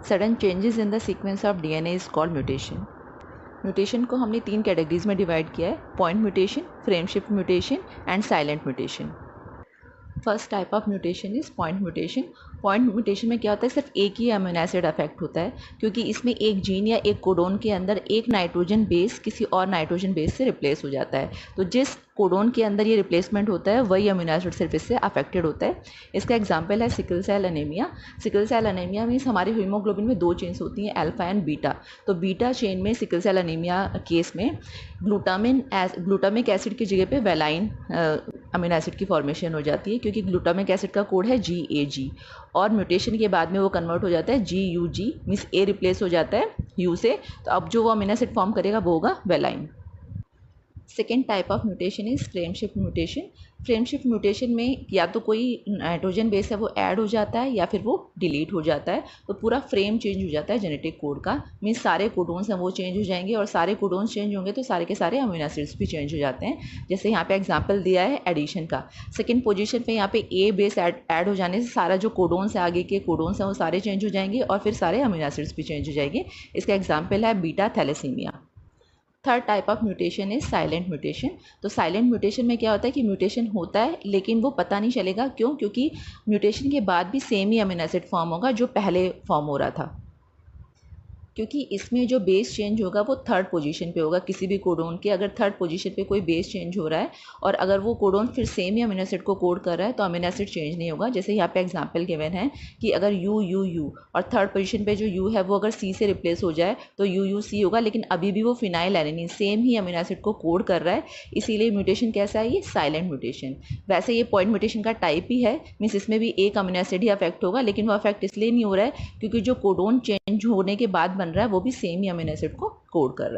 Sudden changes in the sequence of DNA is called mutation. Mutation को हमने 3 categories में divide किया है, point mutation, frame shift mutation and silent mutation. First type of mutation is point mutation. Point mutation में क्या होता है, सिर्फ एक ही अमीनो एसिड अफेक्ट होता है, क्योंकि इसमें एक जीन या एक कोडोन के अंदर एक नाइट्रोजन बेस किसी और नाइट्रोजन बेस से रिप्लेस हो जाता है। तो जिस कोडोन के अंदर ये रिप्लेसमेंट होता है वही अमीनो एसिड सिर्फ इससे अफेक्टेड होता है। इसका एग्जांपल है sickle cell anaemia. Sickle cell anaemia means हमारे हीमोग्लोबिन में 2 चेन्स होती हैं, अल्फा एंड बीटा। तो बीटा चेन में सिकल सेल एनीमिया केस में ग्लूटामिक एसिड की जगह पे वेलाइन अमीनो एसिड की फॉर्मेशन हो जाती है, क्योंकि ग्लूटामिक एसिड का कोड है GAG और म्यूटेशन के बाद में वो कन्वर्ट हो जाता है GUG, मीन्स A रिप्लेस हो जाता है U से। तो अब जो वो अमीनो एसिड फॉर्म करेगा वो होगा valine. Second type of mutation is frame shift mutation. Frame shift mutation में या तो कोई नाइट्रोजन बेस है वो ऐड हो जाता है या फिर वो डिलीट हो जाता है, तो पूरा फ्रेम चेंज हो जाता है जेनेटिक कोड का। मीन्स सारे कोडोन्स हैं वो चेंज हो जाएंगे, और सारे कोडोन्स चेंज होंगे तो सारे के सारे अमीनो एसिड्स भी चेंज हो जाते हैं। जैसे यहाँ पे एग्जांपल दिया है एडिशन का। सेकेंड पोजीशन पे यहाँ पे A बेस ऐड हो जाने से सारा जो कोडोन्स है, आगे के कोडोन्स हैं वो सारे चेंज हो जाएंगे और फिर सारे अमीनो एसिड्स भी चेंज हो जाएंगे। इसका एग्जाम्पल है beta thalassaemia. Third type of mutation is silent mutation. तो साइलेंट म्यूटेशन में क्या होता है कि म्यूटेशन होता है लेकिन वो पता नहीं चलेगा। क्यों? क्योंकि म्यूटेशन के बाद भी सेम ही अमीनो एसिड फॉर्म होगा जो पहले फॉर्म हो रहा था, क्योंकि इसमें जो बेस चेंज होगा वो थर्ड पोजीशन पे होगा। किसी भी कोडोन के अगर थर्ड पोजीशन पे कोई बेस चेंज हो रहा है और अगर वो कोडोन फिर सेम ही अमीनो एसिड को कोड कर रहा है तो अमीनो एसिड चेंज नहीं होगा। जैसे यहाँ पे एग्जांपल गिवन है कि अगर U और थर्ड पोजीशन पे जो U है वो अगर C से रिप्लेस हो जाए तो UUC होगा, लेकिन अभी भी वो फिनाइल एलेनिन सेम ही अमीनो एसिड को कोड कर रहा है, इसीलिए म्यूटेशन कैसा है, ये साइलेंट म्यूटेशन। वैसे ये पॉइंट म्यूटेशन का टाइप ही है, मीन्स इसमें भी एक अमीनो एसिड ही अफेक्ट होगा, लेकिन वो अफेक्ट इसलिए नहीं हो रहा है क्योंकि जो कोडोन चेंज होने के बाद बन रहा है वो भी सेम ही अमीनो एसिड को कोड कर रहा है।